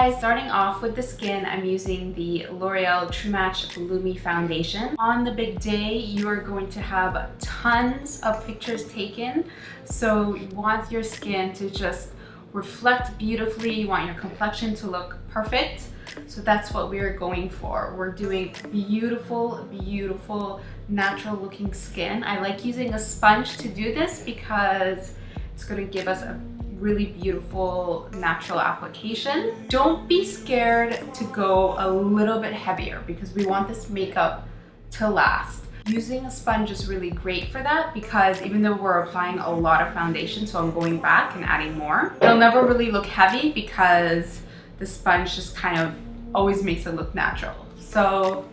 guys, starting off with the skin, I'm using the L'Oreal True Match Lumi Foundation. On the big day, you are going to have tons of pictures taken. So you want your skin to just reflect beautifully. You want your complexion to look perfect. So that's what we're going for. We're doing beautiful, beautiful, natural looking skin. I like using a sponge to do this because it's going to give us a really beautiful natural application. Don't be scared to go a little bit heavier because we want this makeup to last. Using a sponge is really great for that because even though we're applying a lot of foundation, so I'm going back and adding more, it'll never really look heavy because the sponge just kind of always makes it look natural. So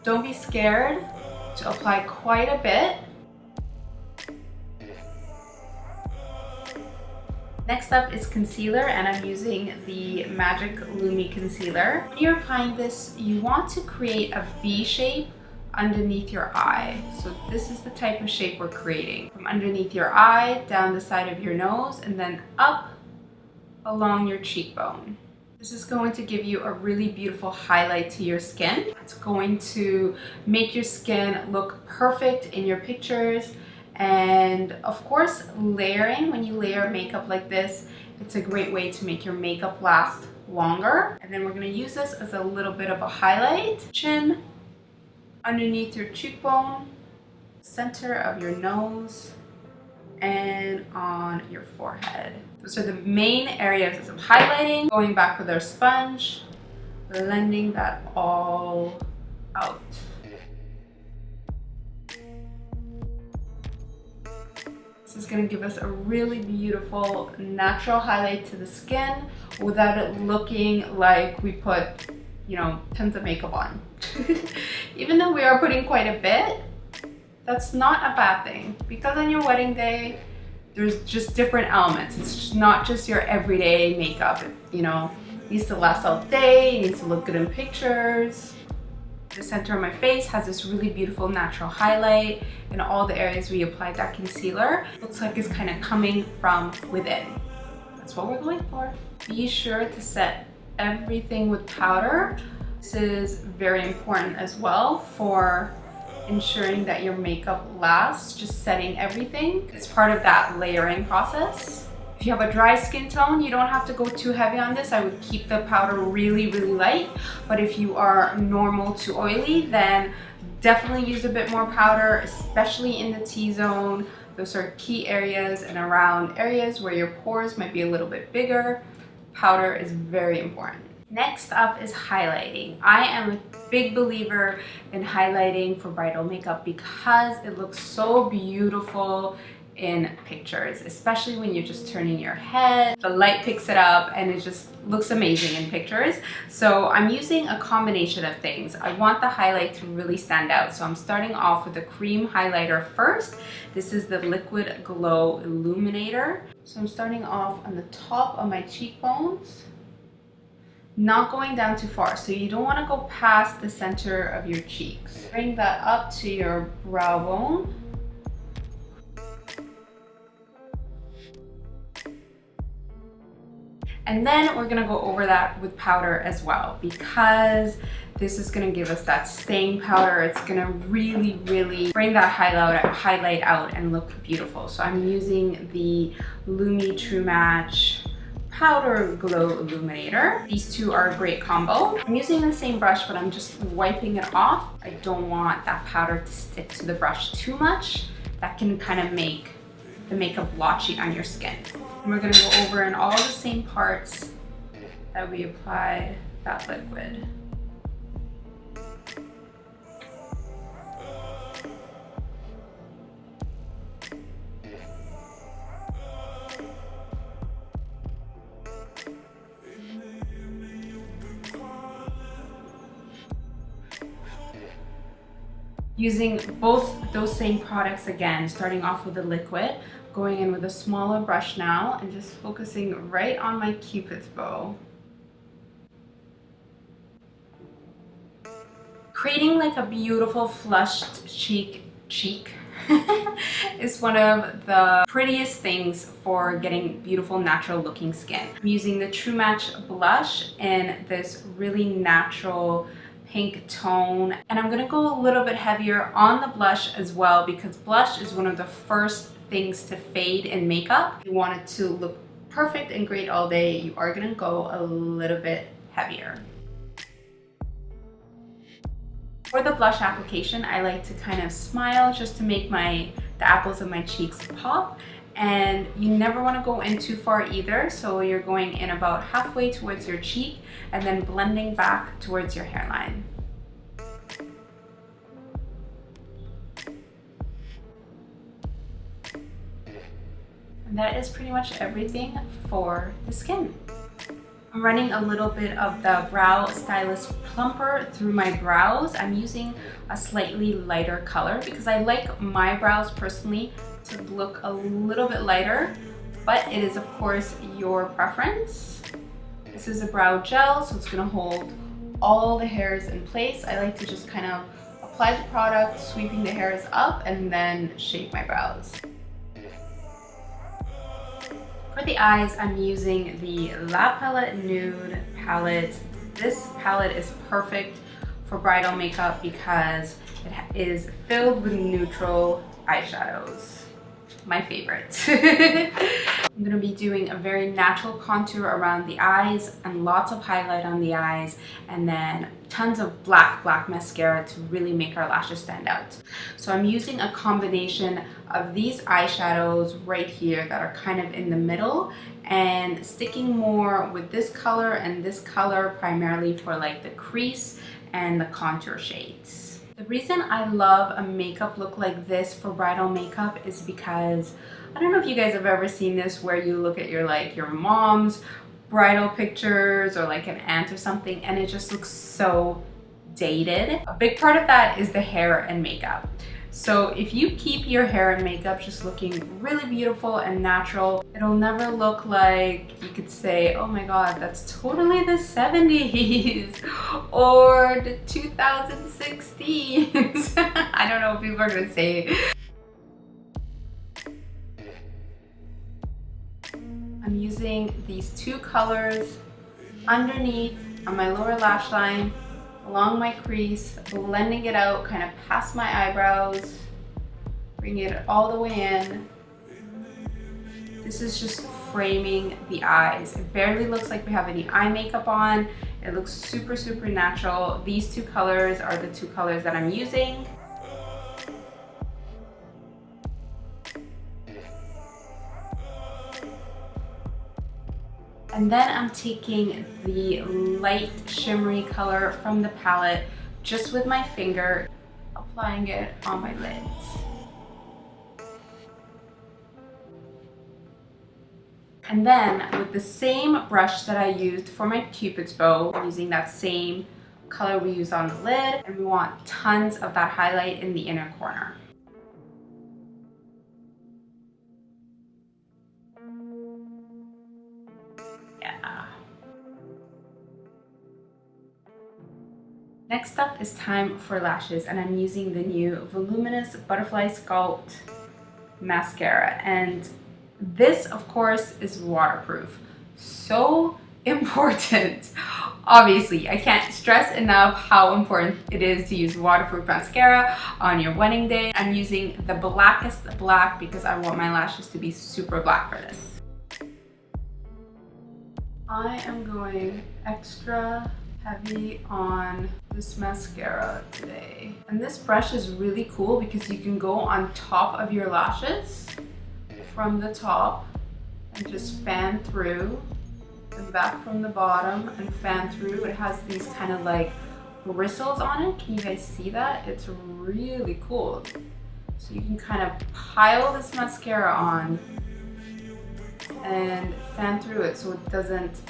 don't be scared to apply quite a bit. Next up is concealer, and I'm using the Magic Lumi Concealer. When you're applying this, you want to create a V shape underneath your eye. So this is the type of shape we're creating. From underneath your eye, down the side of your nose, and then up along your cheekbone. This is going to give you a really beautiful highlight to your skin. It's going to make your skin look perfect in your pictures. And of course, layering, when you layer makeup like this, it's a great way to make your makeup last longer. And then we're gonna use this as a little bit of a highlight. Chin, underneath your cheekbone, center of your nose, and on your forehead. Those are the main areas of highlighting. Going back with our sponge, blending that all out. This is going to give us a really beautiful natural highlight to the skin without it looking like we put, you know, tons of makeup on. Even though we are putting quite a bit, that's not a bad thing because on your wedding day, there's just different elements. It's just not just your everyday makeup. You know, it needs to last all day, it needs to look good in pictures. The center of my face has this really beautiful natural highlight, and all the areas we applied that concealer looks like it's kind of coming from within. That's what we're going for. Be sure to set everything with powder. This is very important as well for ensuring that your makeup lasts, just setting everything. It's part of that layering process. If you have a dry skin tone, you don't have to go too heavy on this. I would keep the powder really, really light. But if you are normal to oily, then definitely use a bit more powder, especially in the T-zone. Those are key areas, and around areas where your pores might be a little bit bigger, powder is very important. Next up is highlighting. I am a big believer in highlighting for bridal makeup because it looks so beautiful in pictures, especially when you're just turning your head. The light picks it up and it just looks amazing in pictures. So I'm using a combination of things. I want the highlight to really stand out. So I'm starting off with a cream highlighter first. This is the Liquid Glow Illuminator. So I'm starting off on the top of my cheekbones, not going down too far. So you don't want to go past the center of your cheeks. Bring that up to your brow bone. And then we're gonna go over that with powder as well because this is gonna give us that staying powder. It's gonna really, really bring that highlight out and look beautiful. So I'm using the Lumi True Match Powder Glow Illuminator. These two are a great combo. I'm using the same brush, but I'm just wiping it off. I don't want that powder to stick to the brush too much. That can kind of make the makeup blotchy on your skin. And we're gonna go over in all the same parts that we applied that liquid. Using both those same products again, starting off with the liquid, going in with a smaller brush now and just focusing right on my Cupid's bow. Creating like a beautiful flushed cheek is one of the prettiest things for getting beautiful natural looking skin. I'm using the True Match blush in this really natural pink tone, and I'm gonna go a little bit heavier on the blush as well, because blush is one of the first things to fade in makeup. If you want it to look perfect and great all day, you are gonna go a little bit heavier. For the blush application, I like to kind of smile just to make the apples of my cheeks pop. And you never want to go in too far either, so you're going in about halfway towards your cheek and then blending back towards your hairline. And that is pretty much everything for the skin. I'm running a little bit of the Brow Stylist Plumper through my brows. I'm using a slightly lighter color because I like my brows personally to look a little bit lighter, but it is of course your preference. This is a brow gel, so it's gonna hold all the hairs in place. I like to just kind of apply the product, sweeping the hairs up, and then shape my brows. For the eyes, I'm using the La Palette Nude palette. This palette is perfect for bridal makeup because it is filled with neutral eyeshadows. My favorite. I'm gonna be doing a very natural contour around the eyes and lots of highlight on the eyes, and then tons of black mascara to really make our lashes stand out. So I'm using a combination of these eyeshadows right here that are kind of in the middle, and sticking more with this color and this color primarily for like the crease and the contour shades. The reason I love a makeup look like this for bridal makeup is because I don't know if you guys have ever seen this, where you look at your mom's bridal pictures or like an aunt or something, and it just looks so dated. A big part of that is the hair and makeup. So if you keep your hair and makeup just looking really beautiful and natural, it'll never look like you could say, oh my god, that's totally the 70s or the 2016s. I don't know if people are gonna say. I'm using these two colors underneath on my lower lash line, along my crease, blending it out kind of past my eyebrows, bringing it all the way in. This is just framing the eyes. It barely looks like we have any eye makeup on. It looks super, super natural. These two colors are the two colors that I'm using. And then I'm taking the light shimmery color from the palette just with my finger, applying it on my lids. And then with the same brush that I used for my Cupid's bow, I'm using that same color we used on the lid, and we want tons of that highlight in the inner corner. Next up is time for lashes, and I'm using the new Voluminous Butterfly Sculpt mascara, and this of course is waterproof. So important. Obviously, I can't stress enough how important it is to use waterproof mascara on your wedding day. I'm using the blackest black because I want my lashes to be super black for this. I am going extra heavy on this mascara today. And this brush is really cool because you can go on top of your lashes from the top and just fan through, and back from the bottom and fan through. It has these kind of like bristles on it. Can you guys see that? It's really cool. So you can kind of pile this mascara on and fan through it so it doesn't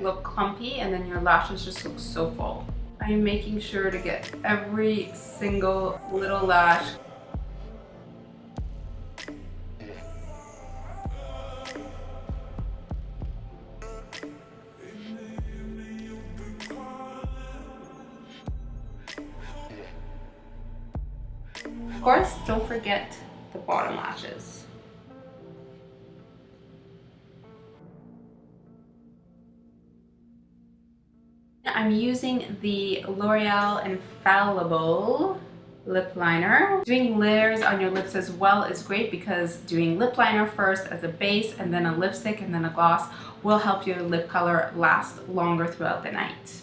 look clumpy, and then your lashes just look so full. I am making sure to get every single little lash. course, don't forget the bottom lashes. I'm using the L'Oreal Infallible lip liner. Doing layers on your lips as well is great because doing lip liner first as a base and then a lipstick and then a gloss will help your lip color last longer throughout the night.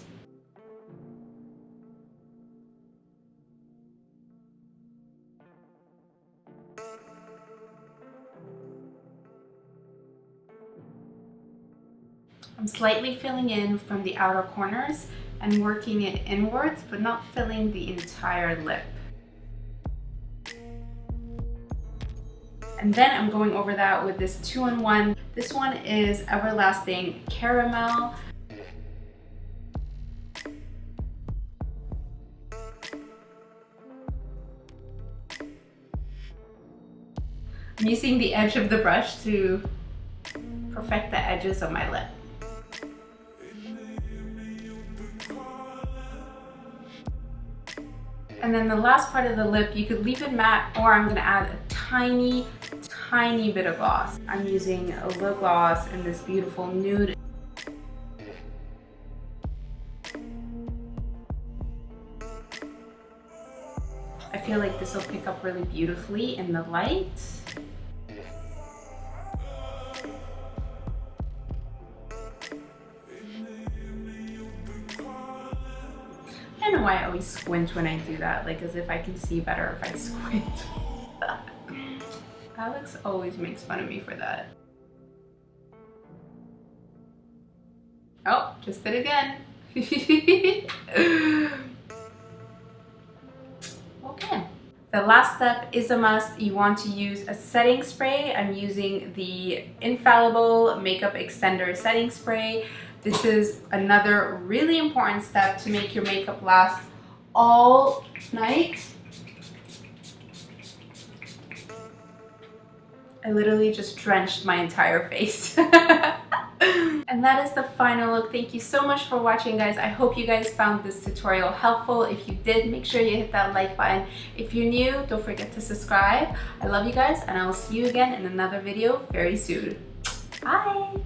I'm slightly filling in from the outer corners and working it inwards, but not filling the entire lip. And then I'm going over that with this 2-in-1. This one is Everlasting Caramel. I'm using the edge of the brush to perfect the edges of my lip. And then the last part of the lip, you could leave it matte, or I'm gonna add a tiny bit of gloss. I'm using a lip gloss in this beautiful nude. I feel like this will pick up really beautifully in the light. I don't know why I always squint when I do that, like as if I can see better if I squint. Alex always makes fun of me for that. Oh, just did it again. Okay. The last step is a must. You want to use a setting spray. I'm using the Infallible Makeup Extender Setting Spray. This is another really important step to make your makeup last all night. I literally just drenched my entire face. And that is the final look. Thank you so much for watching, guys. I hope you guys found this tutorial helpful. If you did, make sure you hit that like button. If you're new, don't forget to subscribe. I love you guys, and I will see you again in another video very soon. Bye!